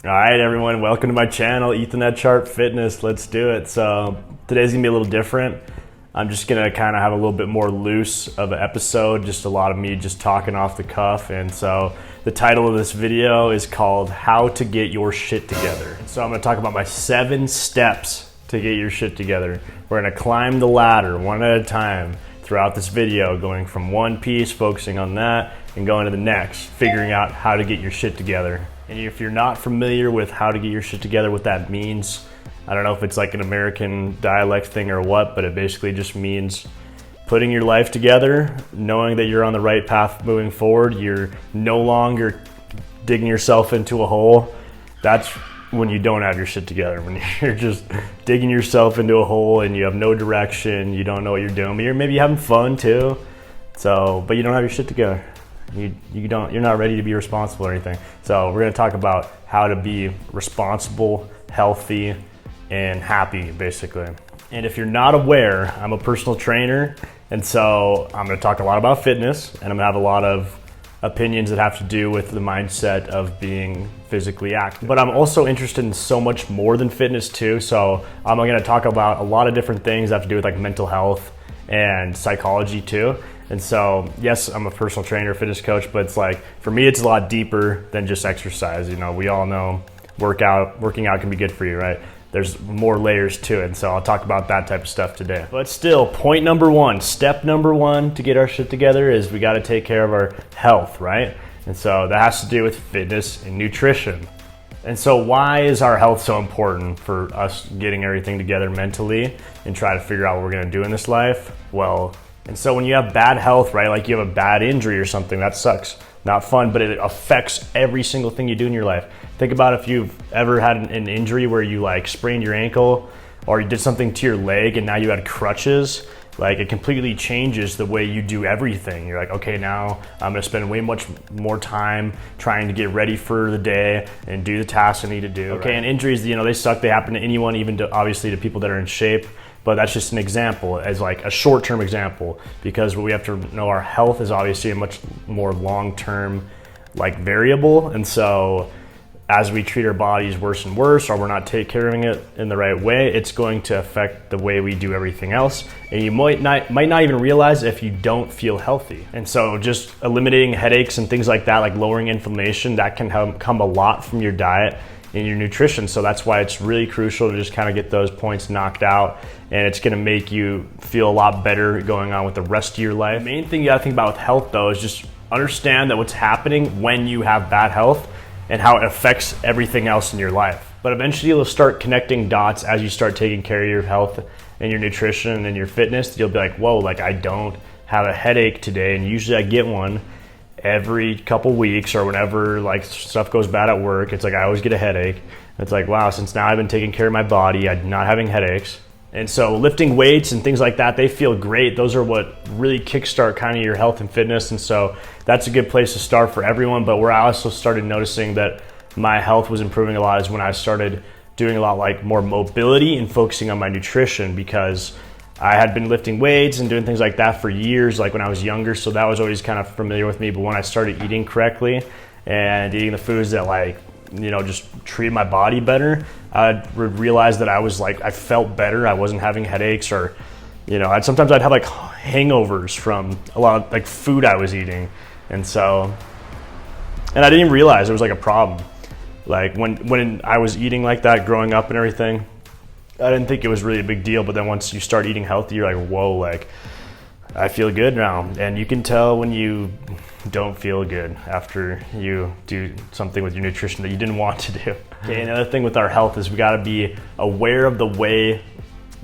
All right, everyone, welcome to my channel, Ethernet Chart Fitness. Let's do it. So today's gonna be a little different. I'm just gonna kind of have a little bit more loose of an episode, just a lot of me just talking off the cuff. And so the title of this video is called How to Get Your Shit Together. So I'm gonna talk about my 7 steps to get your shit together. We're gonna climb the ladder one at a time throughout this video, going from one piece, focusing on that, and going to the next, figuring out how to get your shit together. And if you're not familiar with how to get your shit together, what that means, I don't know if it's like an American dialect thing or what, but it basically just means putting your life together, knowing that you're on the right path moving forward. You're no longer digging yourself into a hole. That's when you don't have your shit together, when you're just digging yourself into a hole and you have no direction, you don't know what you're doing, but you're maybe having fun too. But you don't have your shit together. You're not ready to be responsible or anything. So we're gonna talk about how to be responsible, healthy, and happy, basically. And if you're not aware, I'm a personal trainer, and so I'm gonna talk a lot about fitness, and I'm gonna have a lot of opinions that have to do with the mindset of being physically active. But I'm also interested in so much more than fitness too. So I'm gonna talk about a lot of different things that have to do with like mental health and psychology too. And so, yes, I'm a personal trainer, fitness coach, but it's like, for me, it's a lot deeper than just exercise. You know, we all know working out can be good for you, right? There's more layers to it. And so I'll talk about that type of stuff today. But still, point number one, step number one to get our shit together is we got to take care of our health, right? And so that has to do with fitness and nutrition. And so why is our health so important for us getting everything together mentally and try to figure out what we're going to do in this life? Well, and so when you have bad health, right, like you have a bad injury or something, that sucks. Not fun, but it affects every single thing you do in your life. Think about if you've ever had an injury where you like sprained your ankle or you did something to your leg and now you had crutches. Like, it completely changes the way you do everything. You're like, okay, now I'm gonna spend way much more time trying to get ready for the day and do the tasks I need to do. Okay, right? And injuries, you know, they suck. They happen to anyone, even to, obviously, to people that are in shape. But that's just an example, as like a short-term example, because we have to know our health is obviously a much more long-term like variable. And so as we treat our bodies worse and worse, or we're not taking care of it in the right way, it's going to affect the way we do everything else. And you might not even realize if you don't feel healthy. And so just eliminating headaches and things like that, like lowering inflammation, that can come a lot from your diet and your nutrition. So that's why it's really crucial to just kind of get those points knocked out, and it's gonna make you feel a lot better going on with the rest of your life. The main thing you gotta think about with health though is just understand that what's happening when you have bad health and how it affects everything else in your life. But eventually you'll start connecting dots as you start taking care of your health and your nutrition and your fitness. You'll be like, whoa, like I don't have a headache today, and usually I get one every couple weeks or whenever like stuff goes bad at work. It's like I always get a headache. It's like, wow, since now I've been taking care of my body, I'm not having headaches. And so lifting weights and things like that, they feel great. Those are what really kickstart kind of your health and fitness. And so that's a good place to start for everyone. But where I also started noticing that my health was improving a lot is when I started doing a lot like more mobility and focusing on my nutrition, because I had been lifting weights and doing things like that for years, like when I was younger. So that was always kind of familiar with me. But when I started eating correctly and eating the foods that like, you know, just treated my body better, I would realize that I felt better. I wasn't having headaches, or, you know, sometimes I'd have like hangovers from a lot of like food I was eating. And I didn't even realize it was like a problem. Like when I was eating like that growing up and everything, I didn't think it was really a big deal, but then once you start eating healthy, you're like, whoa, like I feel good now. And you can tell when you don't feel good after you do something with your nutrition that you didn't want to do. Okay, another thing with our health is we gotta be aware of the way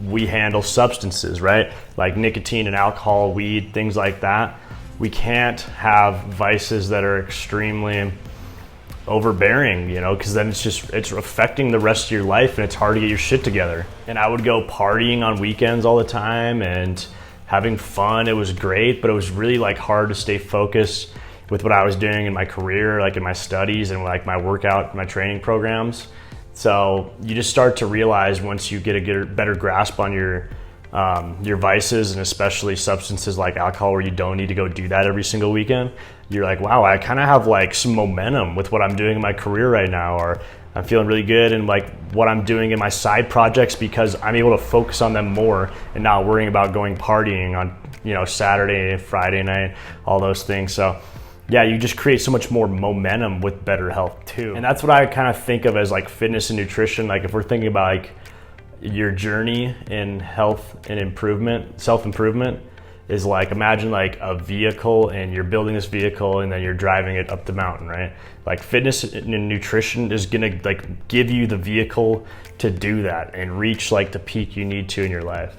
we handle substances, right? Like nicotine and alcohol, weed, things like that. We can't have vices that are extremely overbearing, you know, because then it's affecting the rest of your life and it's hard to get your shit together. And I would go partying on weekends all the time and having fun. It was great, but it was really like hard to stay focused with what I was doing in my career, like in my studies and like my workout, my training programs. So you just start to realize once you get a better grasp on your vices, and especially substances like alcohol, where you don't need to go do that every single weekend, you're like, wow, I kind of have like some momentum with what I'm doing in my career right now, or I'm feeling really good in like what I'm doing in my side projects because I'm able to focus on them more and not worrying about going partying on, Saturday, Friday night, all those things. So yeah, you just create so much more momentum with better health too. And that's what I kind of think of as like fitness and nutrition. Like if we're thinking about like your journey in health and improvement, self-improvement, is like, imagine like a vehicle and you're building this vehicle and then you're driving it up the mountain, right? Like fitness and nutrition is gonna like give you the vehicle to do that and reach like the peak you need to in your life.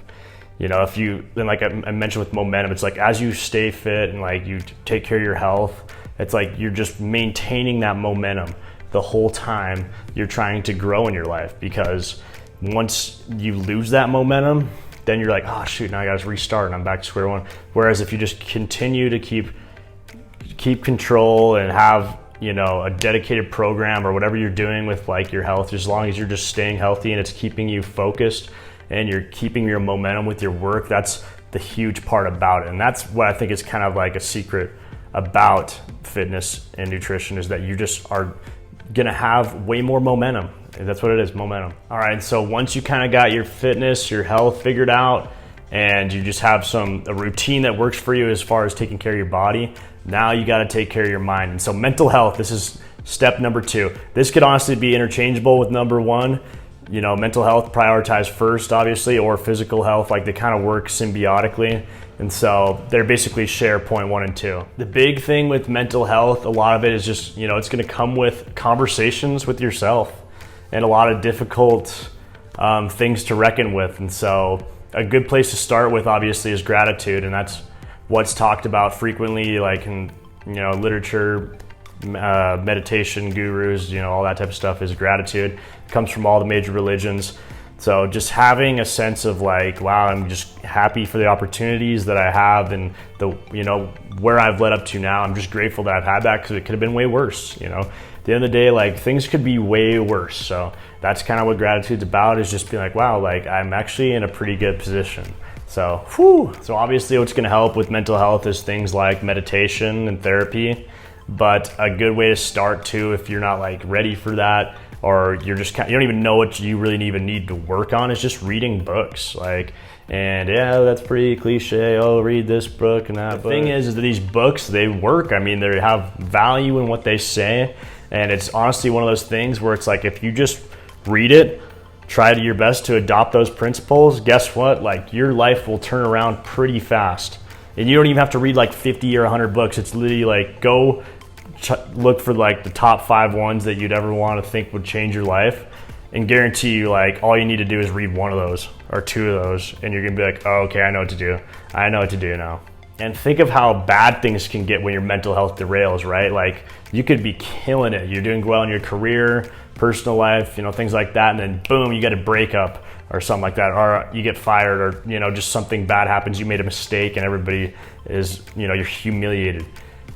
If you, then like I mentioned with momentum, it's like as you stay fit and like you take care of your health, it's like you're just maintaining that momentum the whole time you're trying to grow in your life, because once you lose that momentum, then you're like, oh shoot, now I gotta restart and I'm back to square one. Whereas if you just continue to keep control and have, a dedicated program or whatever you're doing with like your health, as long as you're just staying healthy and it's keeping you focused and you're keeping your momentum with your work, that's the huge part about it. And that's what I think is kind of like a secret about fitness and nutrition, is that you just are gonna have way more momentum. That's what it is, momentum. All right, so once you kind of got your fitness, your health figured out, and you just have a routine that works for you as far as taking care of your body, now you got to take care of your mind. And so mental health, this is step number 2. This could honestly be interchangeable with number 1. Mental health prioritize first, obviously, or physical health, like they kind of work symbiotically. And so they're basically share point 1 and 2. The big thing with mental health, a lot of it is just, it's going to come with conversations with yourself and a lot of difficult things to reckon with. And so a good place to start with, obviously, is gratitude. And that's what's talked about frequently, like in, literature, meditation gurus, all that type of stuff, is gratitude. It comes from all the major religions. So just having a sense of like, wow, I'm just happy for the opportunities that I have and where I've led up to now. I'm just grateful that I've had that, because it could have been way worse, At the end of the day, like things could be way worse. So that's kind of what gratitude's about, is just being like, wow, like I'm actually in a pretty good position. So, So obviously what's going to help with mental health is things like meditation and therapy. But a good way to start too, if you're not like ready for that, or you're just you don't even know what you really even need to work on, is just reading books. And yeah, that's pretty cliche. Oh, read this book and that. The thing is that these books, they work. I mean, they have value in what they say. And it's honestly one of those things where it's like, if you just read it, try your best to adopt those principles, guess what? Like your life will turn around pretty fast. And you don't even have to read like 50 or 100 books. It's literally like go look for like the top 5 ones that you'd ever want to think would change your life, and guarantee you like all you need to do is read 1 of those or 2 of those, and you're gonna be like, oh, okay, I know what to do. I know what to do now. And think of how bad things can get when your mental health derails, right? Like you could be killing it. You're doing well in your career, personal life, things like that. And then boom, you get a breakup or something like that. Or you get fired, or, just something bad happens. You made a mistake and everybody is, you're humiliated.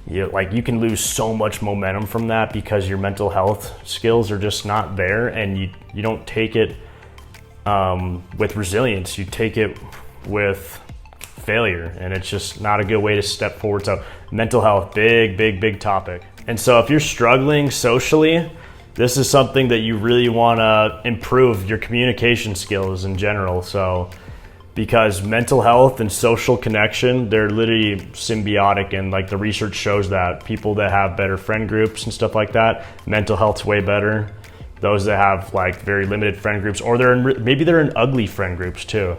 You can lose so much momentum from that because your mental health skills are just not there, and you don't take it with resilience. You take it with failure, and it's just not a good way to step forward. So mental health, big topic. And so if you're struggling socially, this is something that you really want to improve your communication skills in general. So because mental health and social connection, they're literally symbiotic, and like the research shows that people that have better friend groups and stuff like that, mental health's way better. Those that have like very limited friend groups, or maybe they're in ugly friend groups too.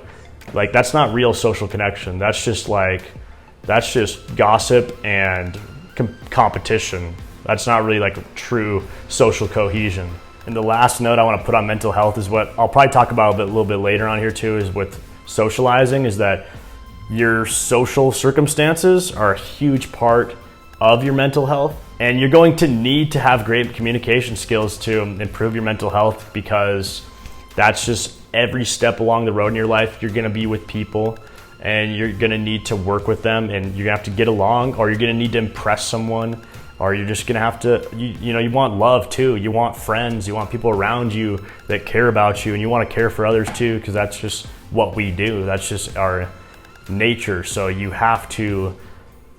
Like that's not real social connection. That's just gossip and competition. That's not really like true social cohesion. And the last note I want to put on mental health is what I'll probably talk about a little bit later on here too, is with socializing, is that your social circumstances are a huge part of your mental health. And you're going to need to have great communication skills to improve your mental health, because that's just every step along the road in your life. You're going to be with people and you're going to need to work with them, and you're going to have to get along, or you're going to need to impress someone, or you're just going to have to, you want love too. You want friends, you want people around you that care about you, and you want to care for others too, because that's just what we do. That's just our nature. So you have to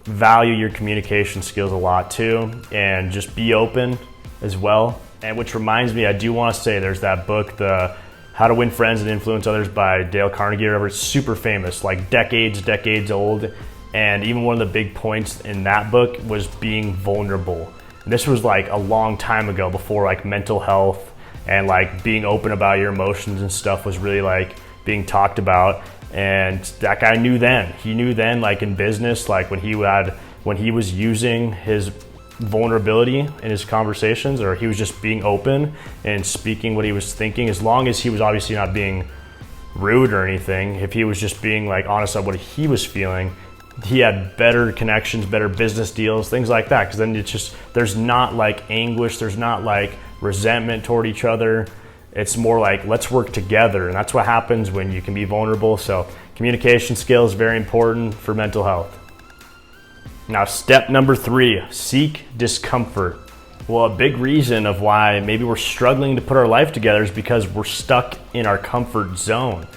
value your communication skills a lot too, and just be open as well. And which reminds me, I do want to say there's that book, the How to Win Friends and Influence Others by Dale Carnegie or whatever. It's super famous, like decades old. And even one of the big points in that book was being vulnerable. And this was like a long time ago, before like mental health and like being open about your emotions and stuff was really like being talked about. And that guy knew then. He knew then, like in business, like when he was using his vulnerability in his conversations, or he was just being open and speaking what he was thinking, as long as he was obviously not being rude or anything, if he was just being like honest about what he was feeling, he had better connections, better business deals, things like that. Because then it's just, there's not like anguish, there's not like resentment toward each other. It's more like, let's work together. And that's what happens when you can be vulnerable. So communication skills, very important for mental health. Now, step number 3, seek discomfort. Well, a big reason of why maybe we're struggling to put our life together is because we're stuck in our comfort zone.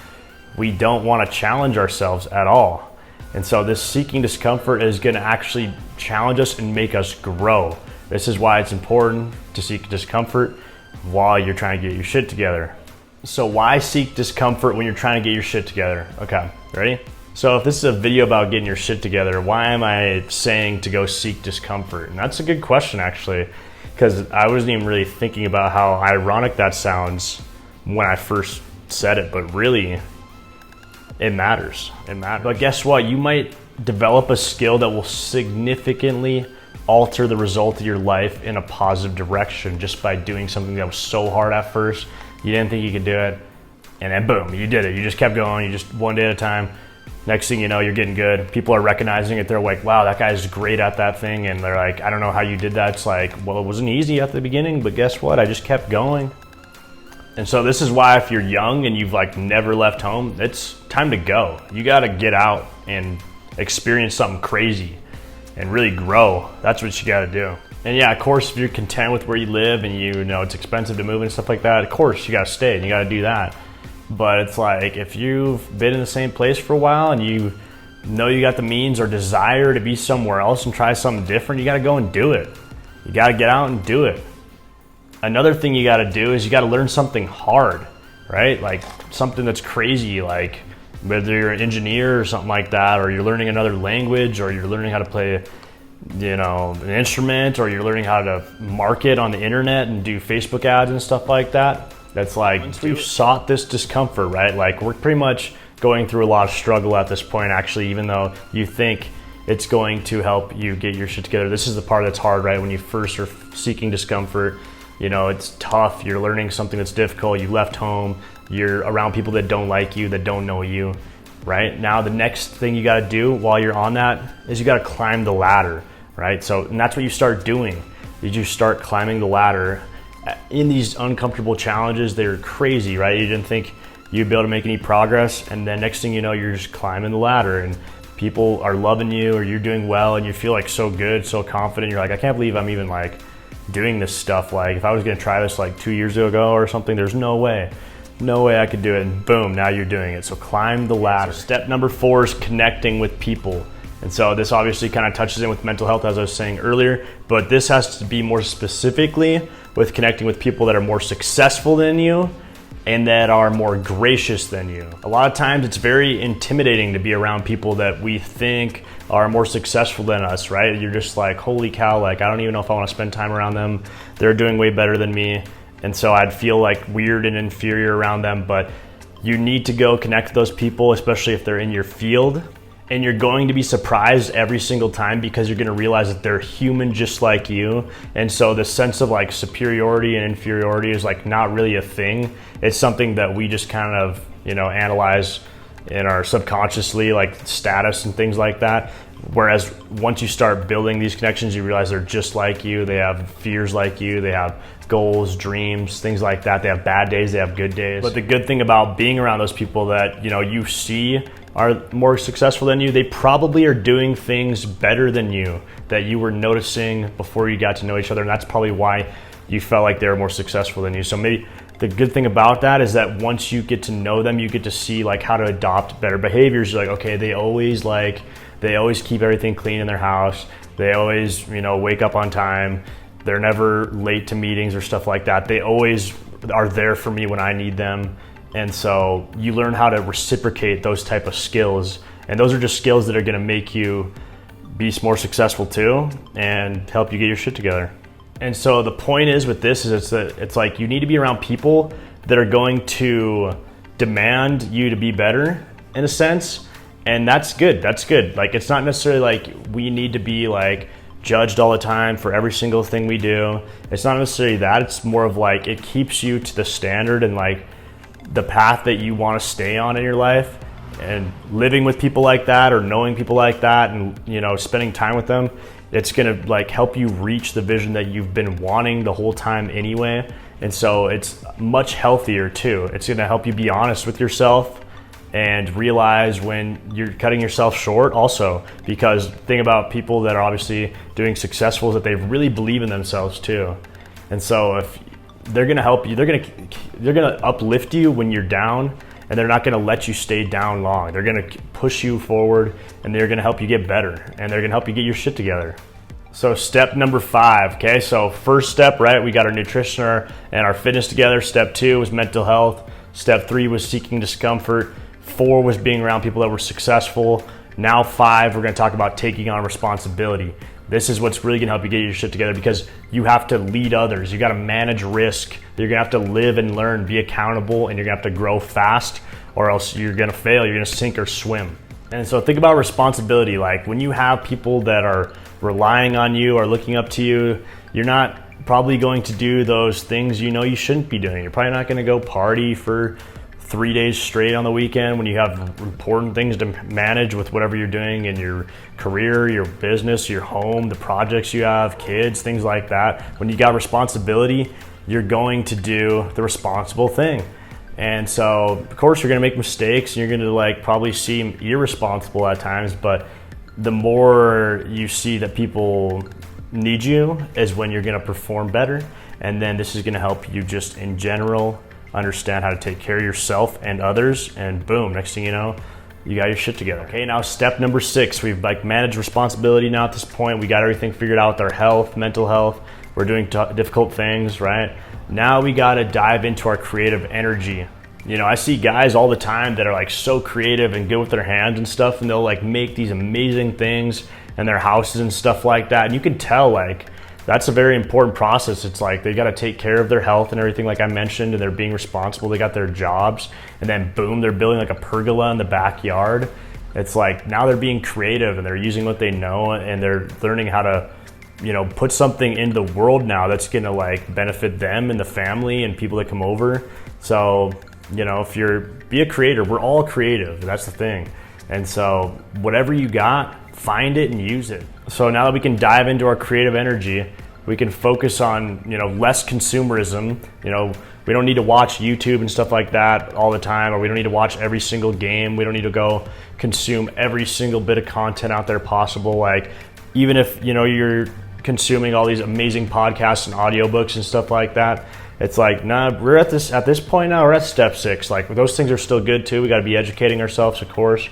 We don't want to challenge ourselves at all. And so this seeking discomfort is going to actually challenge us and make us grow. This is why it's important to seek discomfort while you're trying to get your shit together. So why seek discomfort when you're trying to get your shit together? Okay, ready? So if this is a video about getting your shit together, why am I saying to go seek discomfort? And that's a good question, actually, because I wasn't even really thinking about how ironic that sounds when I first said it, but really it matters. It matters. But guess what? You might develop a skill that will significantly alter the result of your life in a positive direction just by doing something that was so hard at first. You didn't think you could do it, and then boom, you did it. You just kept going, you just one day at a time. Next thing you know, you're getting good. People are recognizing it. They're like, wow, that guy's great at that thing. And they're like, I don't know how you did that. It's like, well, it wasn't easy at the beginning, but guess what? I just kept going. And so this is why if you're young and you've like never left home, it's time to go. You got to get out and experience something crazy and really grow. That's what you got to do. And yeah, of course, if you're content with where you live and you know it's expensive to move and stuff like that, of course you got to stay and you got to do that. But it's like, if you've been in the same place for a while and you know you got the means or desire to be somewhere else and try something different, you got to go and do it. You got to get out and do it. Another thing you got to do is you got to learn something hard, right? Like something that's crazy, like whether you're an engineer or something like that, or you're learning another language, or you're learning how to play, you know, an instrument, or you're learning how to market on the internet and do Facebook ads and stuff like that. That's like, once we've sought this discomfort, right? Like we're pretty much going through a lot of struggle at this point, actually, even though you think it's going to help you get your shit together. This is the part that's hard, right? When you first are seeking discomfort, you know, it's tough. You're learning something that's difficult. You left home. You're around people that don't like you, that don't know you, right? Now, the next thing you got to do while you're on that is you got to climb the ladder, right? So, and that's what you start doing. You start climbing the ladder. In these uncomfortable challenges, they're crazy, right? You didn't think you'd be able to make any progress, and then next thing you know, you're just climbing the ladder and people are loving you, or you're doing well and you feel like so good, so confident. You're like, I can't believe I'm even like doing this stuff. Like if I was gonna try this like 2 years ago or something, there's no way I could do it. And boom, now you're doing it. So climb the ladder. Step number 4 is connecting with people. And so this obviously kind of touches in with mental health, as I was saying earlier, but this has to be more specifically with connecting with people that are more successful than you and that are more gracious than you. A lot of times it's very intimidating to be around people that we think are more successful than us, right? You're just like, holy cow, like I don't even know if I want to spend time around them. They're doing way better than me. And so I'd feel like weird and inferior around them, but you need to go connect with those people, especially if they're in your field. And you're going to be surprised every single time because you're going to realize that they're human just like you. And so the sense of like superiority and inferiority is like not really a thing. It's something that we just kind of, you know, analyze in our subconsciously, like status and things like that. Whereas once you start building these connections, you realize they're just like you. They have fears like you. They have goals, dreams, things like that. They have bad days, they have good days. But the good thing about being around those people that, you know, you see are more successful than you, they probably are doing things better than you that you were noticing before you got to know each other. And that's probably why you felt like they were more successful than you. So maybe the good thing about that is that once you get to know them, you get to see like how to adopt better behaviors. You're like, okay, they always like They always keep everything clean in their house. They always, wake up on time. They're never late to meetings or stuff like that. They always are there for me when I need them. And so you learn how to reciprocate those type of skills. And those are just skills that are going to make you be more successful too and help you get your shit together. And so the point is with this is it's like you need to be around people that are going to demand you to be better in a sense. And that's good. That's good. Like, it's not necessarily like we need to be like judged all the time for every single thing we do. It's not necessarily that. It's more of like it keeps you to the standard and like the path that you want to stay on in your life. And living with people like that or knowing people like that and spending time with them, it's gonna like help you reach the vision that you've been wanting the whole time anyway. And so it's much healthier too. It's gonna help you be honest with yourself and realize when you're cutting yourself short also, because the thing about people that are obviously doing successful is that they really believe in themselves too. And so if they're gonna help you, they're gonna uplift you when you're down, and they're not gonna let you stay down long. They're gonna push you forward, and they're gonna help you get better, and they're gonna help you get your shit together. So step number 5, okay? So first step, right? We got our nutrition and our fitness together. Step 2 was mental health. Step 3 was seeking discomfort. 4 was being around people that were successful. Now 5, we're gonna talk about taking on responsibility. This is what's really gonna help you get your shit together, because you have to lead others. You gotta manage risk. You're gonna have to live and learn, be accountable, and you're gonna have to grow fast, or else you're gonna fail. You're gonna sink or swim. And so think about responsibility. Like when you have people that are relying on you or looking up to you, you're not probably going to do those things you shouldn't be doing. You're probably not gonna go party for 3 days straight on the weekend when you have important things to manage with whatever you're doing in your career, your business, your home, the projects you have, kids, things like that. When you got responsibility, you're going to do the responsible thing. And so, of course, you're gonna make mistakes and you're gonna like probably seem irresponsible at times, but the more you see that people need you is when you're gonna perform better. And then this is gonna help you just in general understand how to take care of yourself and others, and boom, next thing you know, you got your shit together. Okay, now step number 6, we've like managed responsibility now at this point. We got everything figured out with our health, mental health. We're doing difficult things, right? Now we gotta dive into our creative energy. I see guys all the time that are like so creative and good with their hands and stuff, and they'll like make these amazing things in their houses and stuff like that. And you can tell like that's a very important process. It's like they got to take care of their health and everything, like I mentioned, and they're being responsible. They got their jobs, and then boom, they're building like a pergola in the backyard. It's like now they're being creative and they're using what they know, and they're learning how to, put something into the world now that's gonna like benefit them and the family and people that come over. So, be a creator. We're all creative. That's the thing. And so whatever you got, find it and use it. So now that we can dive into our creative energy, we can focus on, less consumerism. We don't need to watch YouTube and stuff like that all the time, or we don't need to watch every single game. We don't need to go consume every single bit of content out there possible. Like even if, you're consuming all these amazing podcasts and audiobooks and stuff like that, it's like, nah, we're at this point now, we're at step 6. Like those things are still good too. We got to be educating ourselves, of course.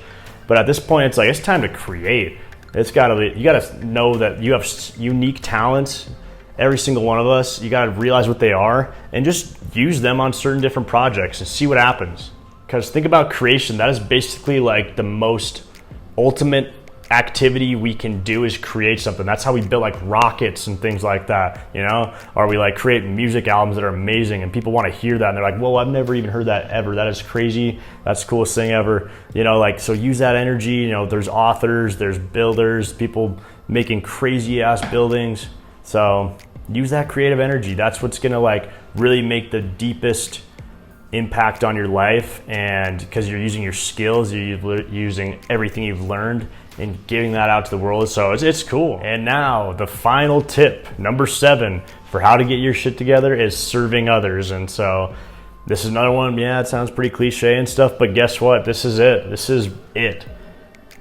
But at this point, it's like, it's time to create. You gotta know that you have unique talents, every single one of us. You gotta realize what they are and just use them on certain different projects and see what happens. Because think about creation, that is basically like the most ultimate activity we can do is create something. That's how we build like rockets and things like that, or we like create music albums that are amazing and people want to hear that and they're like, whoa, I've never even heard that ever. That is crazy. That's the coolest thing ever. So use that energy. There's authors, there's builders, people making crazy ass buildings. So use that creative energy. That's what's gonna like really make the deepest impact on your life, and because you're using your skills, you're using everything you've learned and giving that out to the world. So it's cool. And now the final tip, number 7, for how to get your shit together is serving others. And so this is another one. Yeah, it sounds pretty cliche and stuff, but guess what? This is it. This is it.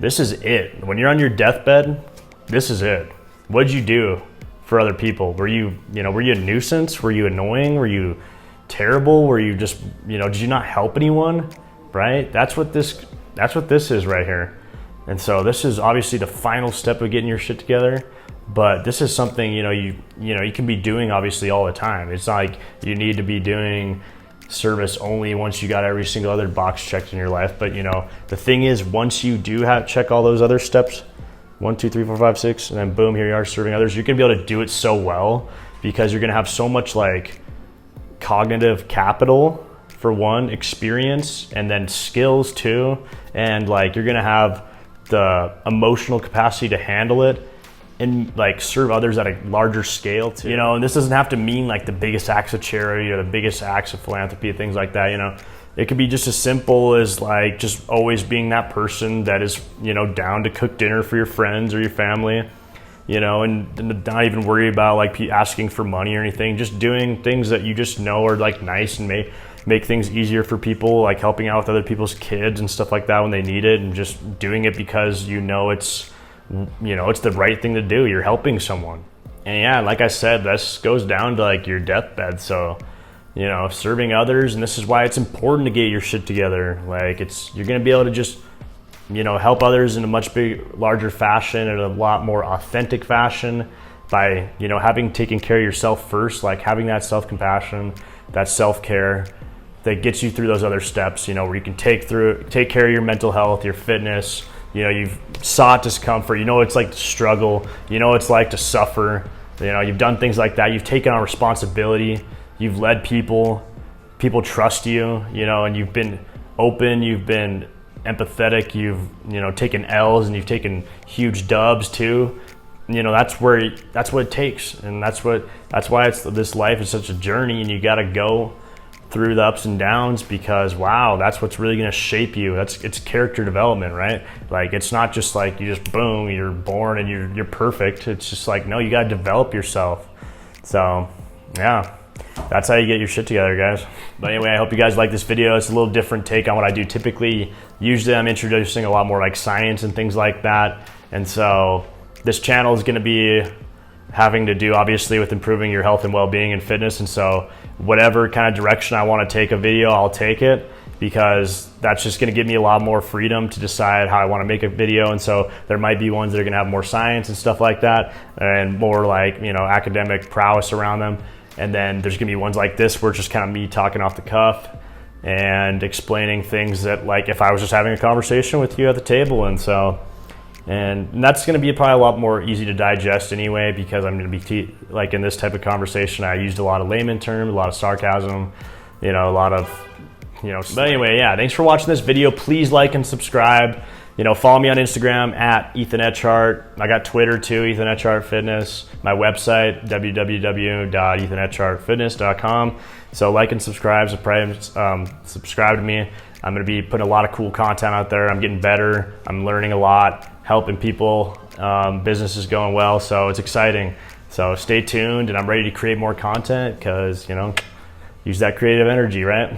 This is it. When you're on your deathbed, this is it. What'd you do for other people? Were you a nuisance? Were you annoying? Were you terrible? Were you just, did you not help anyone? Right? That's what this is right here. And so this is obviously the final step of getting your shit together, but this is something, you can be doing obviously all the time. It's not like you need to be doing service only once you got every single other box checked in your life. But the thing is, once you do check all those other steps, 1, 2, 3, 4, 5, 6, and then boom, here you are serving others, you're gonna be able to do it so well because you're gonna have so much like cognitive capital for one, experience, and then skills too. And like you're gonna have the emotional capacity to handle it and like serve others at a larger scale too. And this doesn't have to mean like the biggest acts of charity or the biggest acts of philanthropy, things like that. It could be just as simple as like just always being that person that is, down to cook dinner for your friends or your family, and not even worry about like asking for money or anything, just doing things that you just know are like nice and make things easier for people, like helping out with other people's kids and stuff like that when they need it, and just doing it because it's the right thing to do. You're helping someone. And yeah, like I said, this goes down to like your deathbed. So, serving others, and this is why it's important to get your shit together. Like you're going to be able to just, help others in a much larger fashion, in a lot more authentic fashion by, having taken care of yourself first, like having that self-compassion, that self-care that gets you through those other steps, where you can take care of your mental health, your fitness. You've sought discomfort, it's like to struggle, it's like to suffer, you've done things like that, you've taken on responsibility, you've led people trust you, and you've been open, you've been empathetic, you've, taken L's and you've taken huge dubs too. That's what it takes. And that's why this life is such a journey, and you got to go through the ups and downs because wow, that's what's really going to shape you. It's character development, right? Like it's not just like you just boom, you're born and you're perfect. It's just like, no, you got to develop yourself. So yeah, that's how you get your shit together, guys. But anyway, I hope you guys like this video. It's a little different take on what I do typically. Usually I'm introducing a lot more like science and things like that. And so this channel is going to be having to do obviously with improving your health and well-being and fitness. And so whatever kind of direction I want to take a video, I'll take it, because that's just going to give me a lot more freedom to decide how I want to make a video. And so there might be ones that are going to have more science and stuff like that, and more like, academic prowess around them. And then there's going to be ones like this where it's just kind of me talking off the cuff and explaining things that like if I was just having a conversation with you at the table. And that's going to be probably a lot more easy to digest anyway, because I'm going to be like in this type of conversation, I used a lot of layman terms, a lot of sarcasm, a lot of, but anyway, yeah, thanks for watching this video. Please like and subscribe, follow me on Instagram at Ethan Etchart. I got Twitter too, Ethan Etchart Fitness, my website, www.ethanetchartfitness.com. So like and subscribe, subscribe to me. I'm going to be putting a lot of cool content out there. I'm getting better. I'm learning a lot, helping people. Business is going well, so it's exciting. So stay tuned, and I'm ready to create more content because, use that creative energy, right?